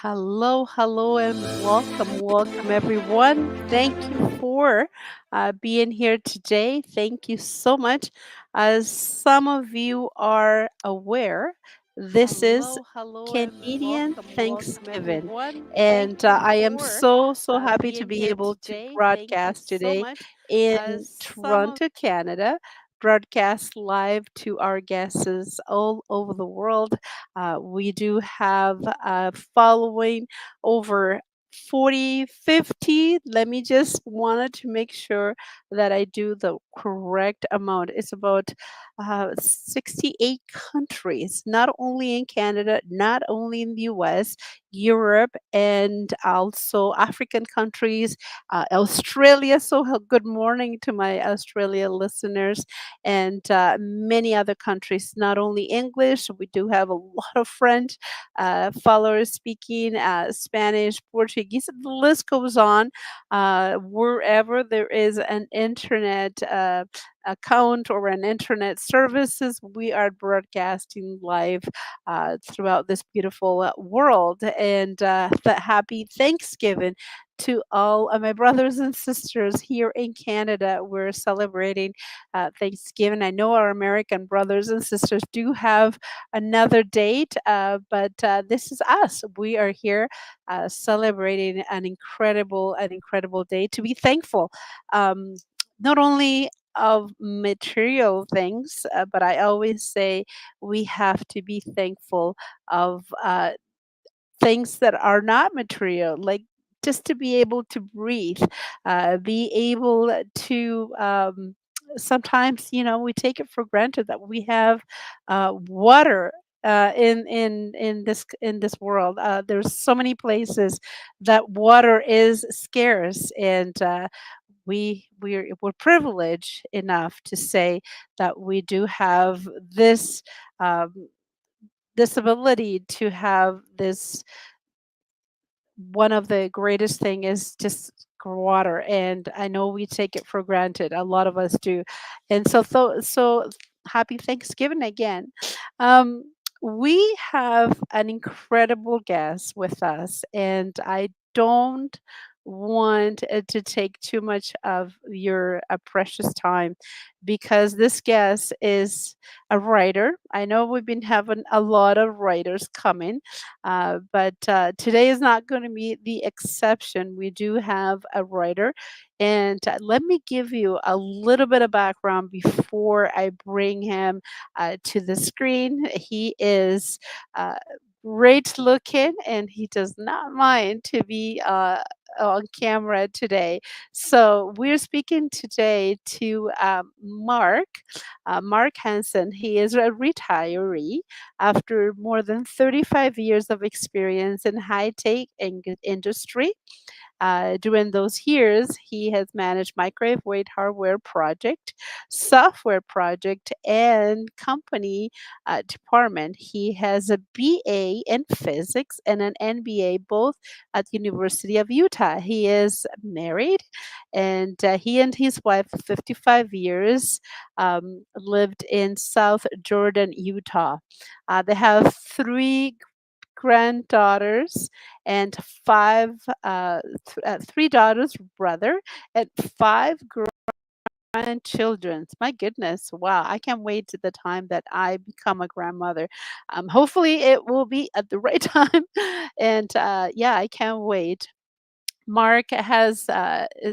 Hello, hello, and welcome, everyone. Thank you for being here today. Thank you so much. As some of you are aware, this is Canadian Thanksgiving, Everyone. and Thank you I am for so happy to being be here able to today. Thank you broadcast so today much. in As some of Toronto, Canada. Broadcast live to our guests all over the world. We do have a following over 40, 50. Let me just wanted to make sure that I do the correct amount. It's about 68 countries, not only in Canada, not only in the US, Europe, and also African countries, Australia. So, good morning to my Australia listeners and many other countries, not only English, we do have a lot of French followers speaking Spanish, Portuguese. The list goes on. Wherever there is an internet account or an internet services, we are broadcasting live throughout this beautiful world. And happy Thanksgiving to all of my brothers and sisters here in Canada. We're celebrating Thanksgiving. I know our American brothers and sisters do have another date, but this is us. We are here celebrating an incredible day to be thankful. Um, Not only of material things, but I always say we have to be thankful of things that are not material, like just to be able to breathe, be able to. Sometimes, we take it for granted that we have water. In this world, there's so many places that water is scarce, and we're privileged enough to say that we do have um, this ability to have this. One of the greatest thing is just water, and I know we take it for granted, a lot of us do. And so happy Thanksgiving again. um we have an incredible guest with us, and I don't want to take too much of your precious time, because this guest is a writer. I know we've been having a lot of writers coming, but today is not going to be the exception. We do have a writer. And let me give you a little bit of background before I bring him to the screen. He is great looking, and he does not mind to be on camera today. So we're speaking today to Mark Hanson. He is a retiree after more than 35 years of experience in high-tech industry. During those years, he has managed microwave weight hardware project, software project, and company department. He has a BA in physics and an MBA both at the University of Utah. He is married, and he and his wife, of 55 years, lived in South Jordan, Utah. They have granddaughters and three daughters, brother, and five grandchildren. My goodness, wow! I can't wait to the time that I become a grandmother. Hopefully, it will be at the right time, and yeah, I can't wait. Mark has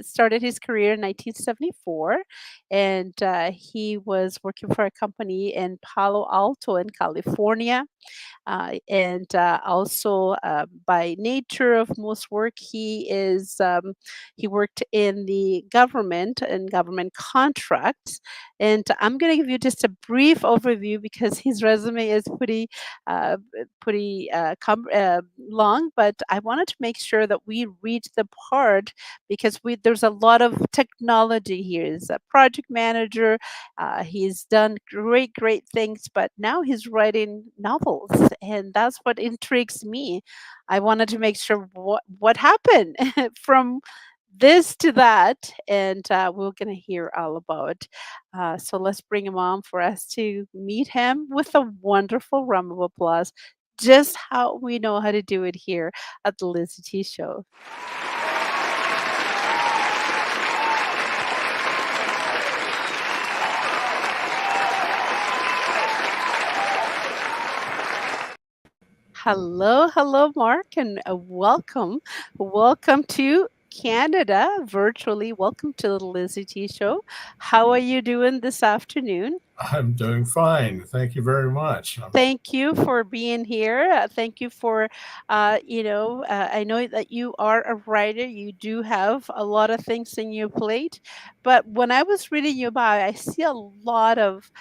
started his career in 1974, and he was working for a company in Palo Alto in California. And also, by nature of most work, he worked in the government and government contracts. And I'm going to give you just a brief overview because his resume is pretty long, but I wanted to make sure that we read the part, because there's a lot of technology here. He's a project manager. He's done great things, but now he's writing novels, and that's what intrigues me. I wanted to make sure what happened from this to that, and we're gonna hear all about. So let's bring him on for us to meet him with a wonderful round of applause. just how we know how to do it here at the LizyT Show. Hello, hello, Mark, and welcome to Canada virtually. Welcome to the LizyT Show. How are you doing this afternoon? I'm doing fine. Thank you very much. Thank you for being here. Thank you for, I know that you are a writer. You do have a lot of things in your plate. But when I was reading your bio, I see a lot of,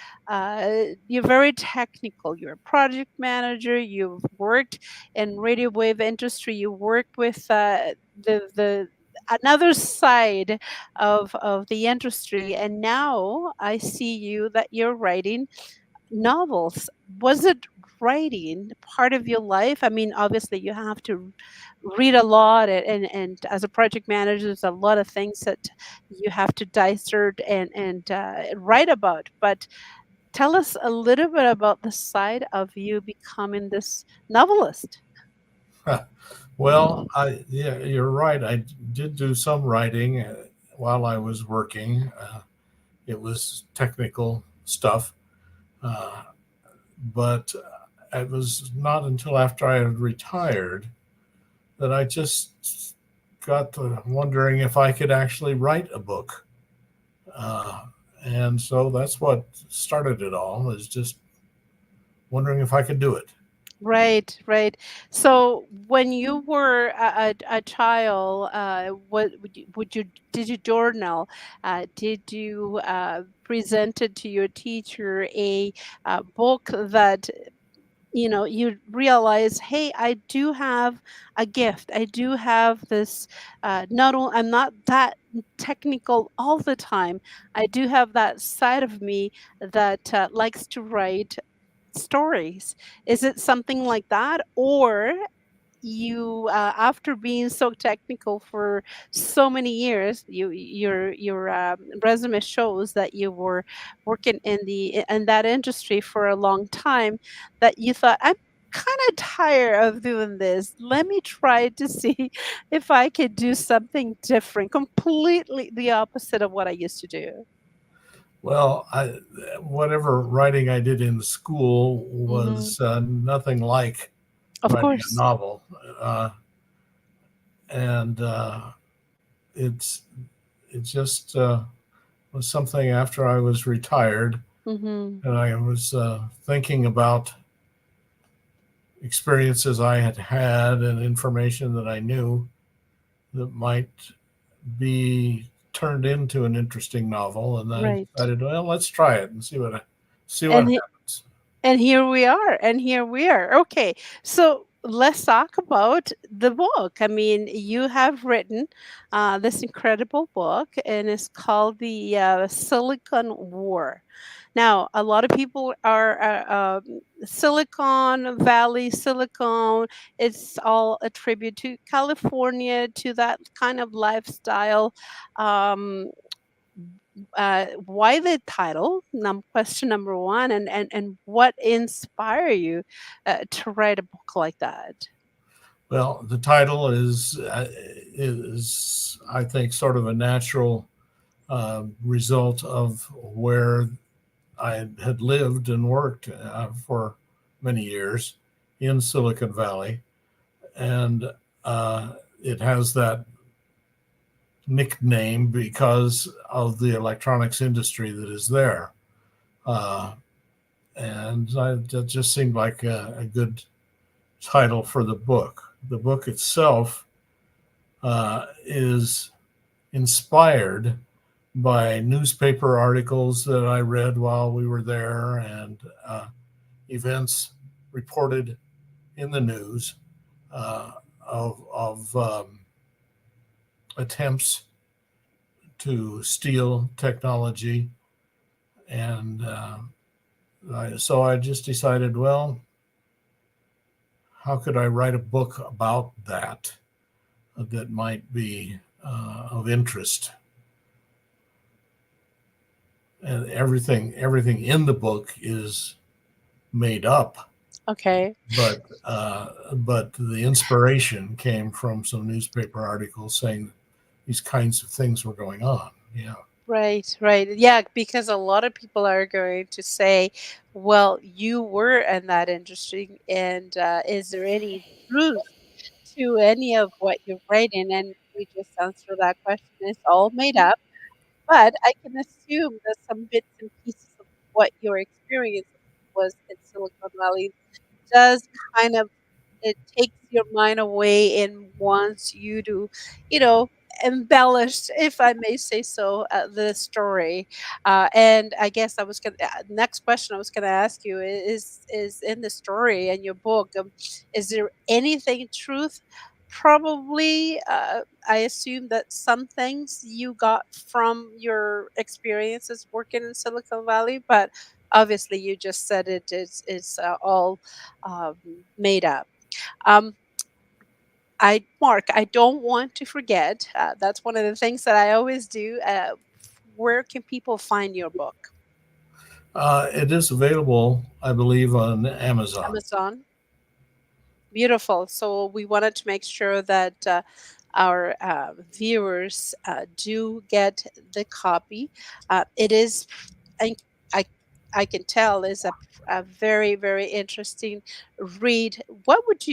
you're very technical. You're a project manager. You've worked in radio wave industry. You worked with the another side of the industry, and now I see you that you're writing novels. Was it writing part of your life? I mean, obviously you have to read a lot, and as a project manager, there's a lot of things that you have to dissect and write about. But tell us a little bit about the side of you becoming this novelist. Well, yeah, you're right. I did do some writing while I was working. It was technical stuff, uh, but it was not until after I had retired that I just got to wondering if I could actually write a book. Uh, and so that's what started it all, is just wondering if I could do it. Right, right. So when you were a child, what would you did you journal? Did you present it to your teacher a book that you realize, hey, I do have a gift. I do have this. Not only I'm not that technical all the time. I do have that side of me that likes to write stories. Is it something like that, or you after being so technical for so many years, your resume shows that you were working in that industry for a long time, that you thought, I'm kind of tired of doing this, let me try to see if I could do something different, completely the opposite of what I used to do. Well, whatever writing I did in school Hmm. was nothing like Of writing a course. novel, uh, and it's it just was something after I was retired, Hmm. and I was thinking about experiences I had had and information that I knew that might be turned into an interesting novel, and I Right. decided, well, let's try it and see what and happens. And here we are, and here we are. Okay, so let's talk about the book. I mean, you have written this incredible book, and it's called The Silicon War. Now, a lot of people are Silicon Valley, Silicon. It's all a tribute to California, to that kind of lifestyle. Um, why the title? Question number one, and what inspire you to write a book like that? Well, the title is I think sort of a natural result of where I had lived and worked for many years in Silicon Valley, and it has that nickname because of the electronics industry that is there. Uh, that just seemed like a good title for the book. The book itself is inspired by newspaper articles that I read while we were there, and events reported in the news of attempts to steal technology. And so I just decided, well, how could I write a book about that that might be of interest? And everything in the book is made up. Okay. but the inspiration came from some newspaper articles saying these kinds of things were going on. Yeah. Right, right. Yeah, because a lot of people are going to say, well, you were in that industry, and is there any truth to any of what you're writing? And we just answer that question. It's all made up. But I can assume that some bits and pieces of what your experience was in Silicon Valley does kind of it takes your mind away and wants you to, you know, embellish, if I may say so, the story. And I guess I was gonna next question I was gonna ask you is in the story and your book. Is there anything truth? Probably, I assume that some things you got from your experiences working in Silicon Valley, but obviously you just said it's all um, made up. Um, Mark, I don't want to forget. That's one of the things that I always do. Where can people find your book? It is available, I believe, on Amazon. Amazon. Beautiful. So we wanted to make sure that our viewers do get the copy. It is, I, I, I can tell, is a very, very interesting read. What would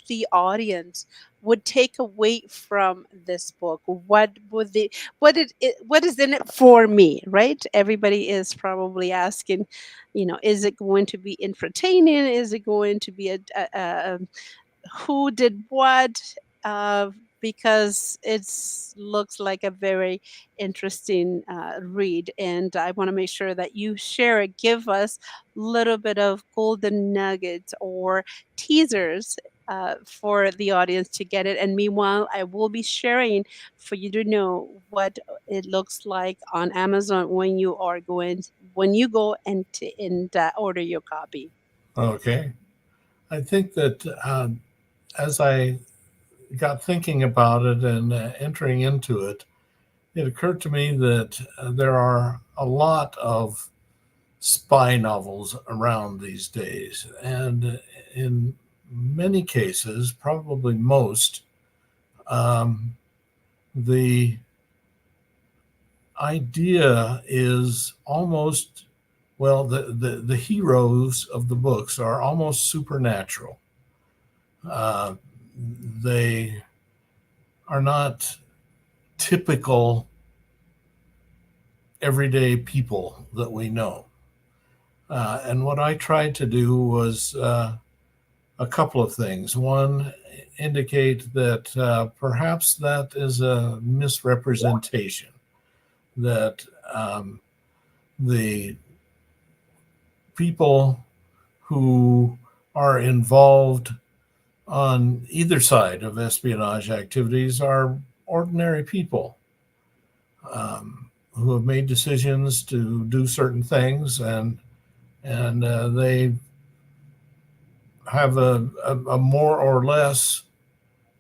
the audience would take away from this book? What is in it for me? Right? Everybody is probably asking, is it going to be entertaining? Is it going to be a who did what? Uh, because it looks like a very interesting read, and I want to make sure that you share it. Give us a little bit of golden nuggets or teasers for the audience to get it. And meanwhile, I will be sharing for you to know what it looks like on Amazon when you go and order your copy. Okay. I think that as I got thinking about it and entering into it, it occurred to me that there are a lot of spy novels around these days. And in many cases, probably most, um, the idea is almost, well, the heroes of the books are almost supernatural. Uh, they are not typical everyday people that we know. And what I tried to do was a couple of things. One, indicate that perhaps that is a misrepresentation, that the people who are involved on either side of espionage activities are ordinary people who have made decisions to do certain things, and they have a more or less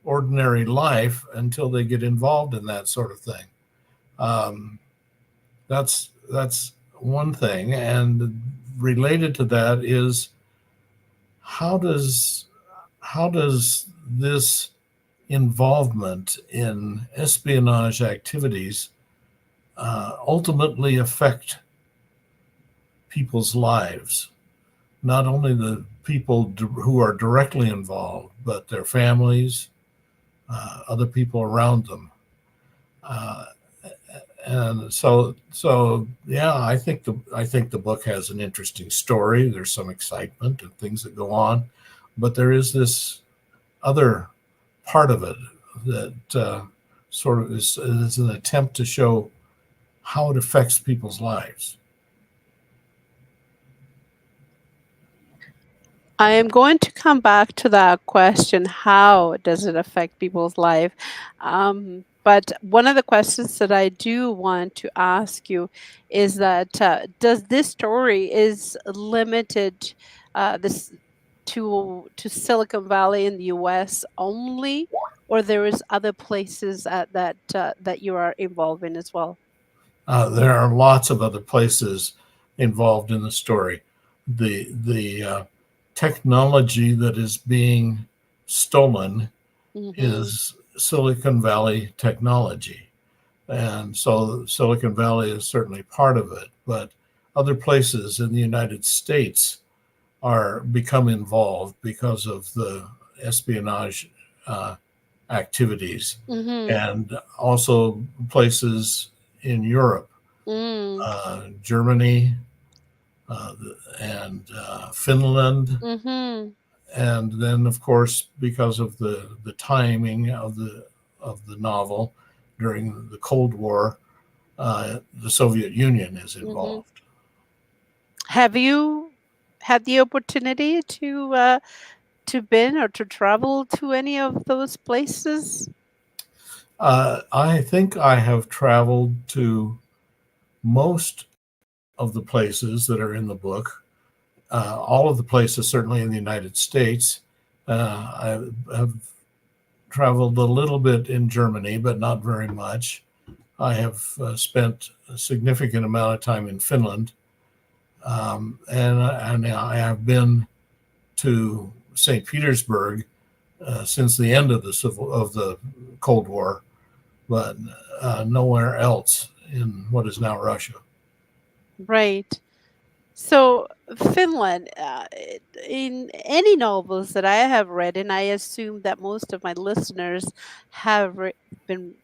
ordinary life until they get involved in that sort of thing. Um, that's one thing, and related to that is how does how does this involvement in espionage activities ultimately affect people's lives? Not only the people who are directly involved, but their families, other people around them. Uh, and so yeah, I think the book has an interesting story. There's some excitement and things that go on, but there is this other part of it that sort of is an attempt to show how it affects people's lives. I am going to come back to that question. How does it affect people's life? But one of the questions that I do want to ask you is that does this story is limited this to Silicon Valley in the U.S. only, or there is other places that you are involved in as well? There are lots of other places involved in the story. The technology that is being stolen Mhm. is Silicon Valley technology. And so Silicon Valley is certainly part of it, but other places in the United States are become involved because of the espionage uh, activities, Mhm. and also places in Europe, Mm. Germany, uh, and Finland, Mhm. and then of course because of the timing of the novel during the Cold War, the Soviet Union is Mhm. involved. Have you had the opportunity to been or to travel to any of those places? I think I have traveled to most of the places that are in the book, all of the places certainly in the United States. I have traveled a little bit in Germany, but not very much. I have spent a significant amount of time in Finland, and I have been to St. Petersburg since the end of the Cold War, but nowhere else in what is now Russia. Right. So Finland, in any novels that I have read, and I assume that most of my listeners have been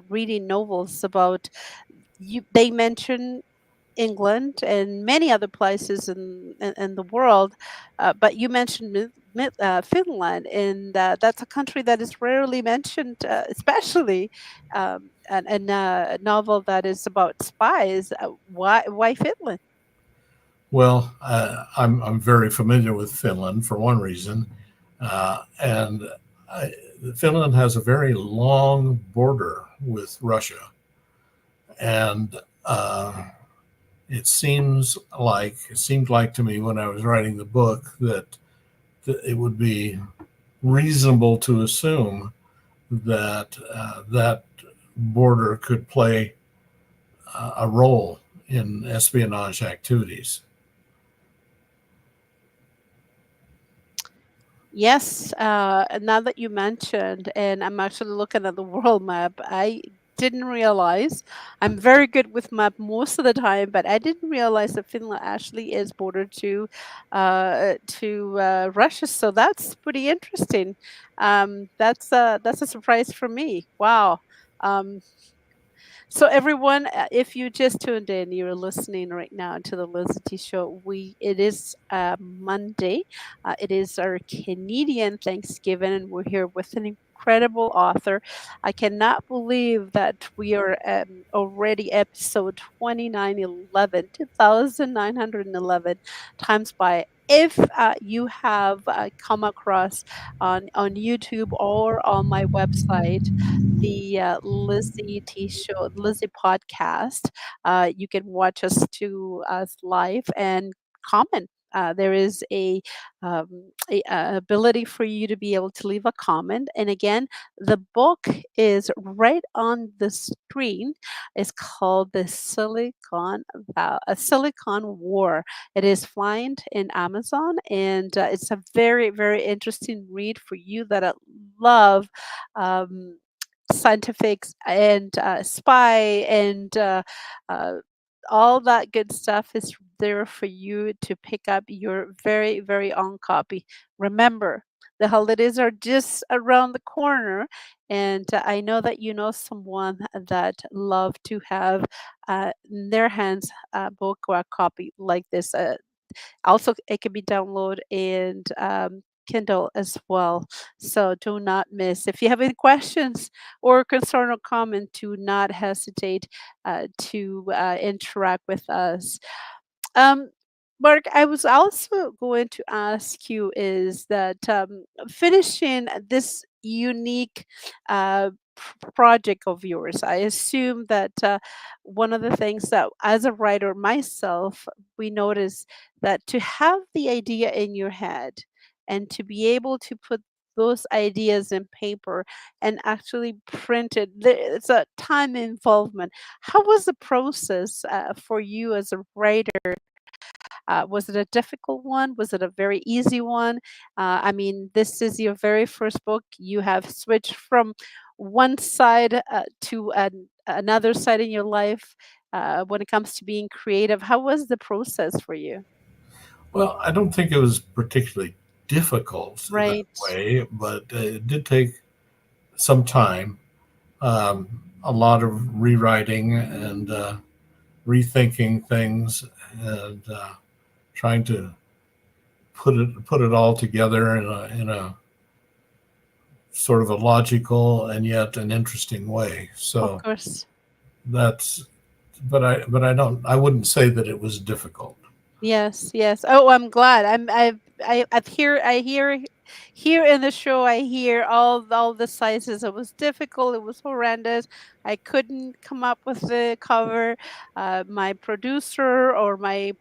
reading novels about you, they mention England and many other places in the world, but you mentioned Finland, and that's a country that is rarely mentioned, especially a novel that is about spies. Why Finland? Well, I'm very familiar with Finland for one reason, and I, Finland has a very long border with Russia, and it seemed like to me when I was writing the book that it would be reasonable to assume that that border could play a role in espionage activities. Yes, and now that you mentioned, and I'm actually looking at the world map, I didn't realize. I'm very good with map most of the time, but I didn't realize that Finland actually is bordered to Russia. So that's pretty interesting. That's a surprise for me. Wow. Um, so everyone, if you just tuned in, you're listening right now to the LizyT show. It is Monday. It is our Canadian Thanksgiving, and we're here with an incredible author. I cannot believe that we are already episode 2911 times by. If you have come across on YouTube or on my website the Lizzie T show, Lizzie podcast. You can watch us live and comment. There is a ability for you to be able to leave a comment. And again, the book is right on the screen. It's called the Silicon War. It is found in Amazon, and it's a very very interesting read for you that love um, scientifics and spy and uh, all that good stuff is there for you to pick up your very very own copy. Remember, the holidays are just around the corner, and I know that you know someone that love to have in their hands a book or a copy like this. Also, it can be downloaded and Kindle as well. So do not miss. If you have any questions or concern or comment, do not hesitate to interact with us. Um, Mark, I was also going to ask you is that finishing this unique project of yours, I assume that one of the things that, as a writer myself, we notice that to have the idea in your head and to be able to put those ideas in paper and actually print it, it's a time involvement. How was the process for you as a writer Was it a difficult one? Was it a very easy one? I mean, this is your very first book. You have switched from one side to another side in your life when it comes to being creative. How was the process for you? Well, I don't think it was particularly difficult that Right. way, but it did take some time, a lot of rewriting and rethinking things, and trying to put it all together in a sort of a logical and yet an interesting way. Of So course. that's but I don't I wouldn't say that it was difficult. Yes, yes. Oh, I'm glad. I hear here in the show I hear all the sizes. It was difficult, it was horrendous. I couldn't come up with the cover. My producer or my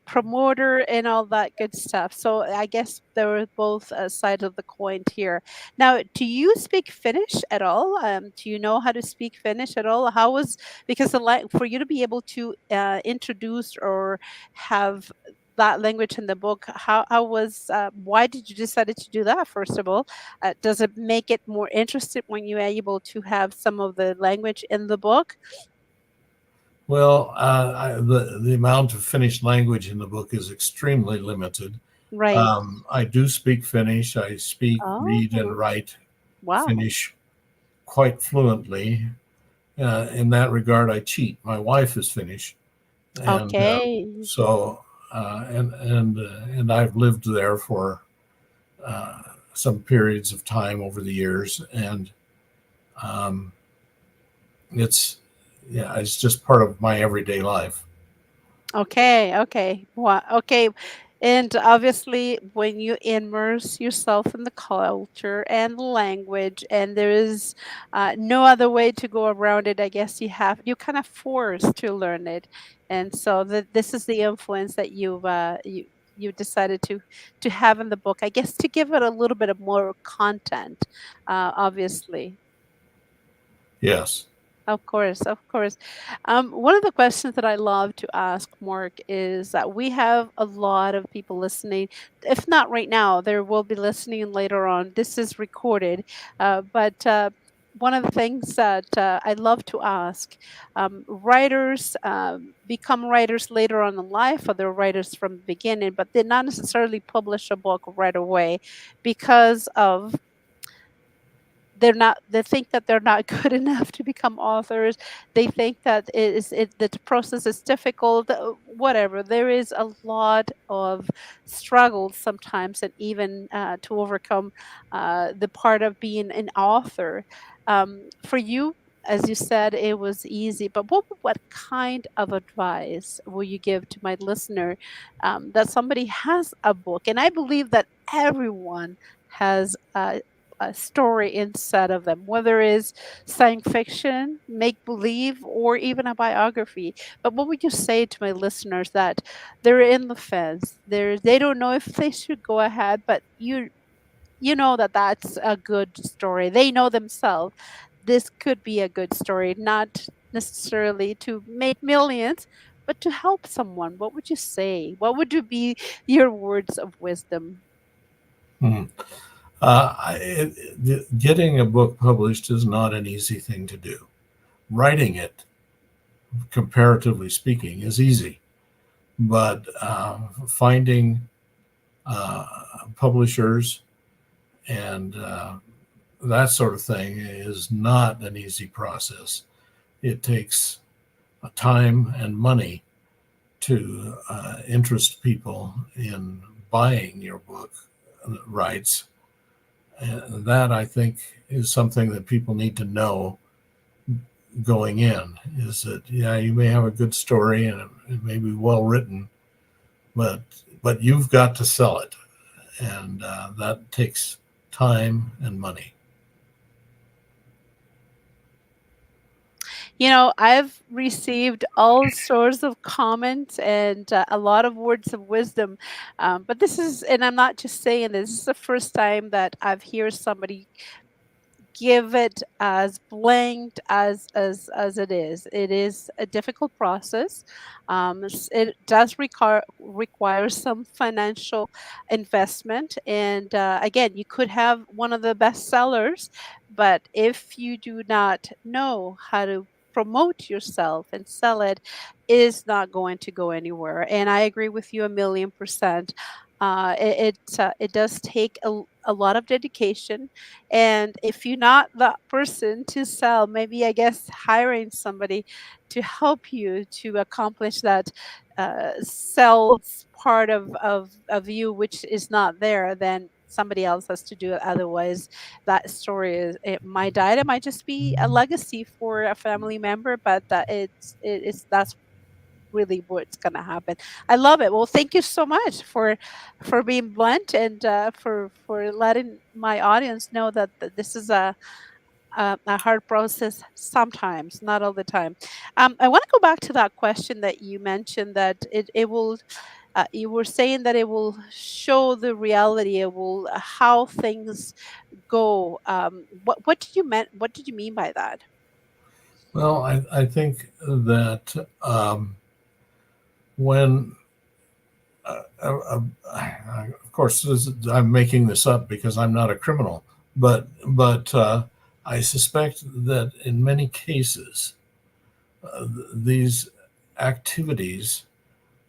promoter and all that good stuff. So I guess there were both sides of the coin here. Now, do you speak Finnish at all? Do you know how to speak Finnish at all? How was because for you to be able to introduce or have that language in the book, how was why did you decided to do that? First of all, does it make it more interesting when you are able to have some of the language in the book? Well, the amount of Finnish language in the book is extremely limited. Right. I do speak Finnish. I speak, read, and Oh, write wow. Finnish quite fluently. In that regard, I cheat. My wife is Finnish, and Okay. so and I've lived there for uh, some periods of time over the years, and um, it's yeah, it's just part of my everyday life. Okay, okay. Okay. And obviously, when you immerse yourself in the culture and the language, and there is no other way to go around it, I guess you kind of forced to learn it. And so this is the influence that you decided to have in the book, I guess, to give it a little bit of more content, obviously. Yes. Of course, of course. One of the questions that I love to ask Mark is that we have a lot of people listening. If not right now, there will be listening later on. This is recorded, but one of the things that I love to ask writers become writers later on in life, or they're writers from the beginning, but they not necessarily publish a book right away because of they think that they're not good enough to become authors. They think that the process is difficult, whatever. There is a lot of struggles sometimes, and even to overcome the part of being an author. For you, as you said, it was easy, but what kind of advice will you give to my listener that somebody has a book? And I believe that everyone has a story inside of them, whether it's science fiction, make believe, or even a biography. But what would you say to my listeners that they're in the fence? They don't know if they should go ahead, but you know that that's a good story. They know themselves. This could be a good story, not necessarily to make millions, but to help someone. What would you say? What would you be your words of wisdom? Hmm. Getting a book published is not an easy thing to do. Writing it, comparatively speaking, is easy, but finding uh, publishers and that sort of thing is not an easy process. It takes time and money to interest people in buying your book rights. And that, I think, is something that people need to know going in, is that, yeah, you may have a good story and it may be well written, but you've got to sell it, and that takes time and money. I've received all sorts of comments and a lot of words of wisdom. But and I'm not just saying this is the first time that I've heard somebody give it as blanked as it is. It is a difficult process. It does require some financial investment, and again, you could have one of the best sellers, but if you do not know how to promote yourself and sell it, is not going to go anywhere. And I agree with you 1,000,000%. It does take a lot of dedication, and if you're not that person to sell, maybe I guess hiring somebody to help you to accomplish that sales part of you, which is not there, then somebody else has to do it. Otherwise, that story is, it might die. It might just be a legacy for a family member, but that's really what's going to happen. I love it. Well, thank you so much for being blunt, and for letting my audience know that this is a hard process sometimes, not all the time. I want to go back to that question that you mentioned, that it will. You were saying that it will show the reality. It will how things go. What did you meant? What did you mean by that? Well, I think that when of course, I'm making this up because I'm not a criminal, but I suspect that in many cases, these activities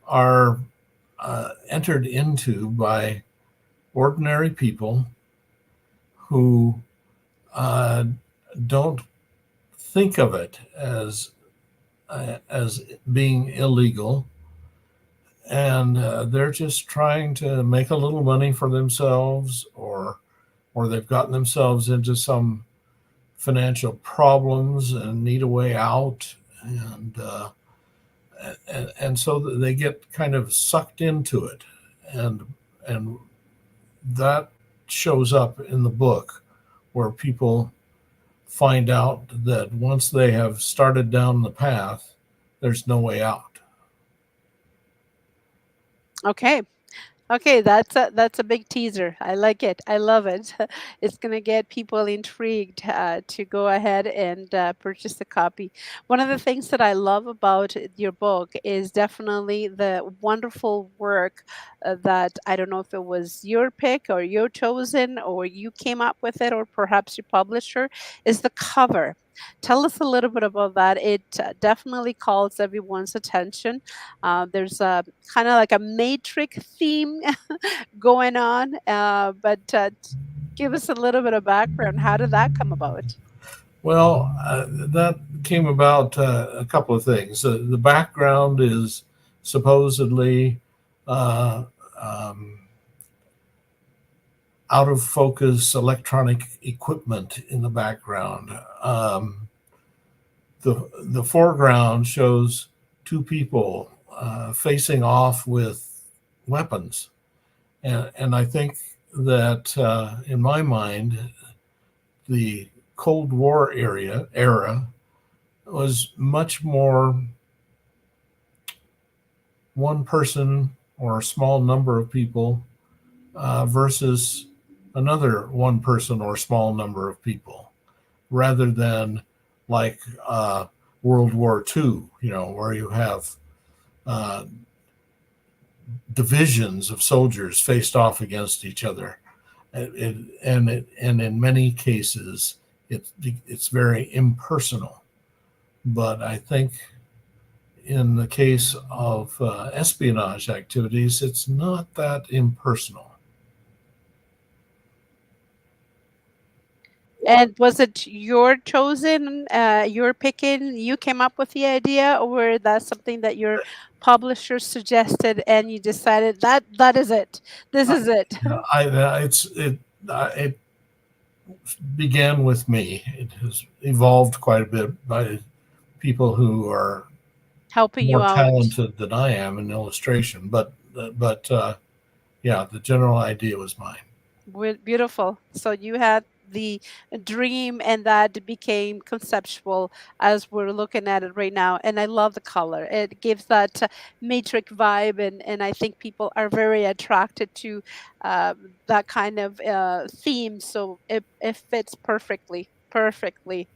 are entered into by ordinary people who uh, don't think of it as being illegal, and they're just trying to make a little money for themselves, or they've gotten themselves into some financial problems and need a way out, and so they get kind of sucked into it, and that shows up in the book, where people find out that once they have started down the path, there's no way out. Okay. Okay, that's a big teaser. I like it. I love it. It's gonna get people intrigued to go ahead and purchase a copy. One of the things that I love about your book is definitely the wonderful work that I don't know if it was your pick or your chosen or you came up with it or perhaps your publisher, is the cover. Tell us a little bit about that. It definitely calls everyone's attention. There's a kind of like a matrix theme going on, but give us a little bit of background. How did that come about? Well, that came about a couple of things. The background is supposedly uh, um, out of focus electronic equipment in the background. The foreground shows two people facing off with weapons, and I think that in my mind, the Cold War era was much more one person or a small number of people versus another one person or small number of people, rather than like World War II, where you have uh, divisions of soldiers faced off against each other. And in many cases, it's very impersonal. But I think in the case of espionage activities, it's not that impersonal. And was it your chosen, your picking? You came up with the idea, or that's something that your publisher suggested, and you decided that is it. This I, is it. it began with me. It has evolved quite a bit by people who are Helping you more out. talented than I am in illustration. But yeah, the general idea was mine. Beautiful. So you had the dream, and that became conceptual as we're looking at it right now. And I love the color. It gives that matrix vibe, and I think people are very attracted to that kind of theme. So it fits perfectly. perfectly.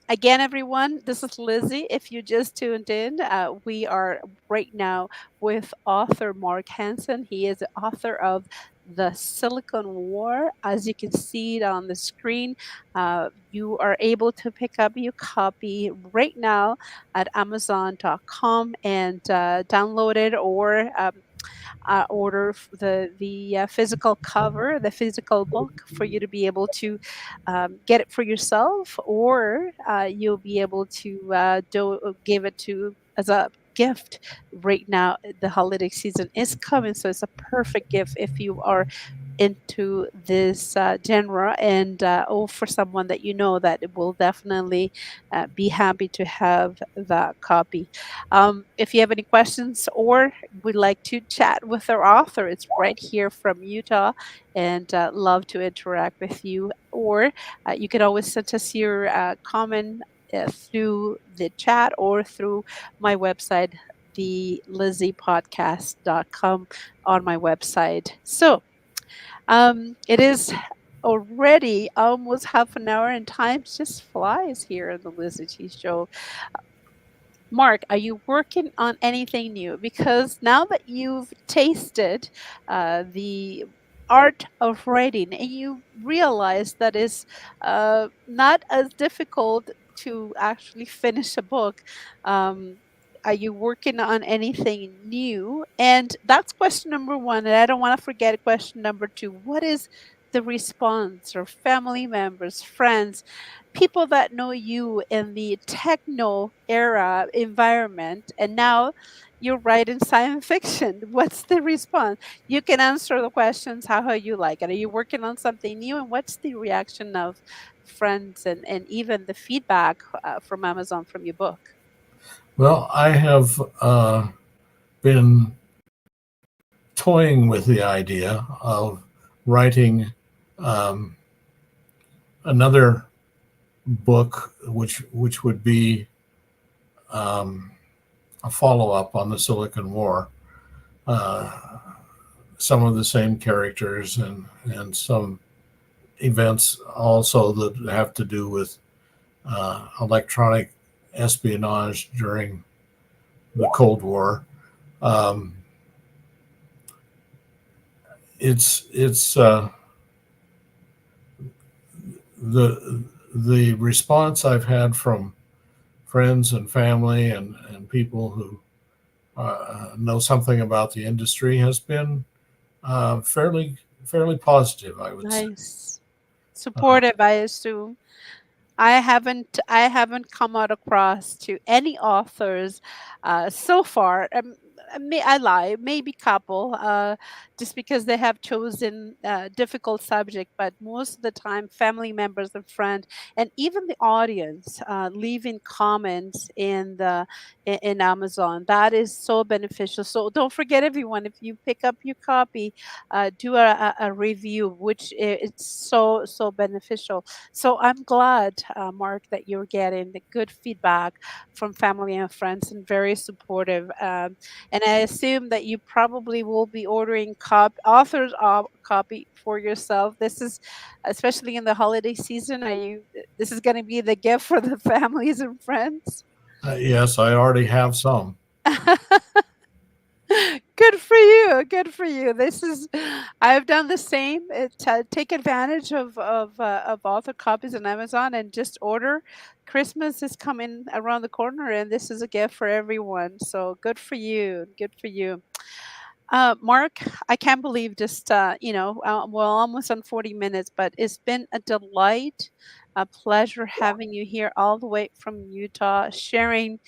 Again, everyone, this is Lizzie. If you just tuned in, we are right now with author Mark Hanson. He is the author of The Silicon War. As you can see it on the screen, you are able to pick up your copy right now at Amazon.com and download it or order the physical cover, the physical book, for you to be able to get it for yourself, or you'll be able to give it to as a gift right now. The holiday season is coming, so it's a perfect gift if you are into this genre, and or for someone that you know that will definitely be happy to have that copy. If you have any questions or would like to chat with our author, it's right here from Utah, and love to interact with you. Or you can always send us your comment through the chat or through my website, the LizyPodcast.com, on my website. So it is already almost half an hour, and time just flies here in the LizyT show. Mark, are you working on anything new? Because now that you've tasted the art of writing and you realize that it's not as difficult to actually finish a book, um, are you working on anything new? And that's question number one. And I don't want to forget question number two. What is the response or family members, friends, people that know you in the techno era environment, and now you're writing science fiction? What's the response? You can answer the questions how you like it. Are you working on something new, and what's the reaction of friends and even the feedback from Amazon from your book? Well, I have been toying with the idea of writing um, another book, which would be um, a follow up on the Silicon War. Uh, some of the same characters and some events also that have to do with electronic espionage during the Cold War. Um, it's the response I've had from friends and family and people who know something about the industry has been fairly positive, I would say. Nice. Uh, Supportive, I assume. I haven't come out across to any authors so far. I lie, maybe couple, just because they have chosen difficult subject. But most of the time, family members and friends, and even the audience, leaving comments in Amazon. That is so beneficial. So don't forget, everyone, if you pick up your copy, do a review, which it's so beneficial. So I'm glad, Mark, that you're getting the good feedback from family and friends, and very supportive. And I assume that you probably will be ordering authors copy for yourself. This is especially in the holiday season. Are you? This is going to be the gift for the families and friends. yes, I already have some. Good for you. Good for you. This is, I've done the same. Take advantage of author copies on Amazon and just order. Christmas is coming around the corner, and this is a gift for everyone. So good for you. Good for you. Mark, I can't believe just, well, almost on 40 minutes, but it's been a delight, a pleasure having you here all the way from Utah, sharing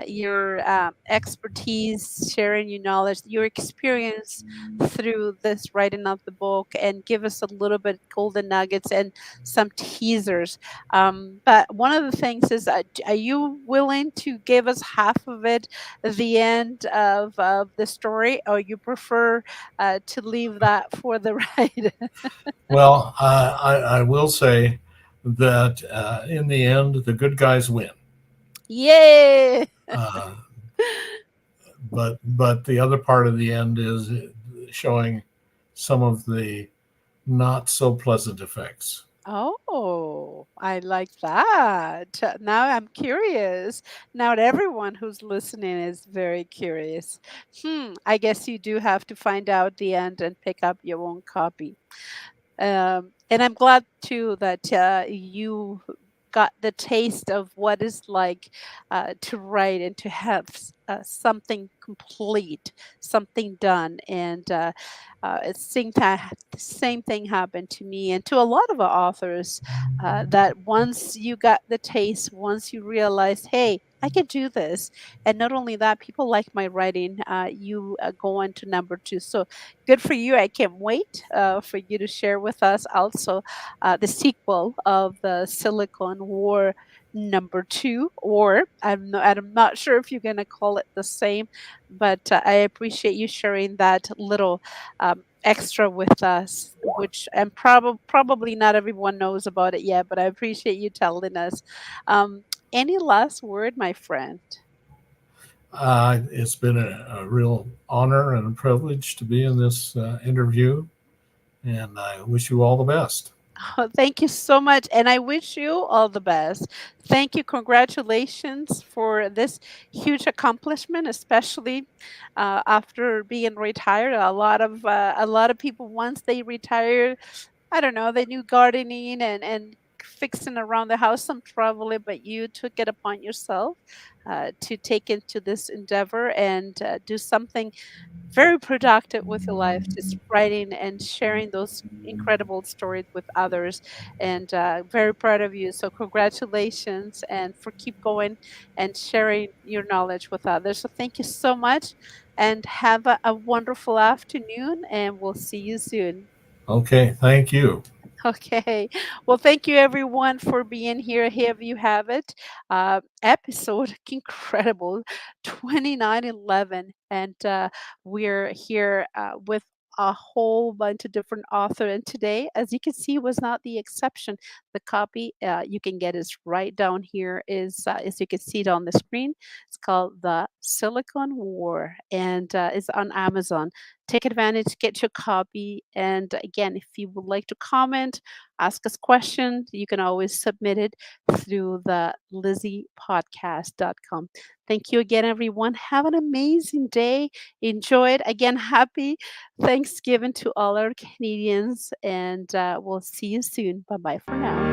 your expertise, sharing your knowledge, your experience through this writing of the book, and give us a little bit golden nuggets and some teasers. But one of the things is, are you willing to give us half of it, the end of the story, or you prefer to leave that for the ride? Well, I will say that in the end, the good guys win. Yay! Uh, but the other part of the end is showing some of the not so pleasant effects. Oh, I like that. Now I'm curious. Not everyone who's listening is very curious. I guess you do have to find out the end and pick up your own copy. And I'm glad too that you got the taste of what is like to write and to have something complete, something done. And it's same thing happened to me and to a lot of our authors. That once you got the taste, once you realize, hey, I can do this, and not only that, people like my writing. You go on to number two. So good for you. I can't wait for you to share with us also the sequel of the Silicon War number two, or I'm not sure if you're going to call it the same, but I appreciate you sharing that little extra with us, which and probably not everyone knows about it yet, but I appreciate you telling us. Any last word, my friend? It's been a real honor and a privilege to be in this interview, and I wish you all the best. Oh, thank you so much. And I wish you all the best. Thank you. Congratulations for this huge accomplishment, especially after being retired. A lot of people, once they retire, I don't know, they knew gardening and fixing around the house, some traveling, but you took it upon yourself to take into this endeavor and do something very productive with your life, just writing and sharing those incredible stories with others. And very proud of you. So, congratulations and for keep going and sharing your knowledge with others. So, thank you so much and have a wonderful afternoon. And we'll see you soon. Okay, thank you. Okay. Well, thank you everyone for being here. Here you have it. Episode incredible 2911. And we're here with a whole bunch of different authors. And today, as you can see, was not the exception. The copy you can get is right down here, is as you can see it on the screen. It's called The Silicon War and is on Amazon. Take advantage, get your copy. And again, if you would like to comment, ask us questions, you can always submit it through the LizyPodcast.com. Thank you again, everyone. Have an amazing day. Enjoy it. Again, happy Thanksgiving to all our Canadians, and we'll see you soon. Bye bye for now.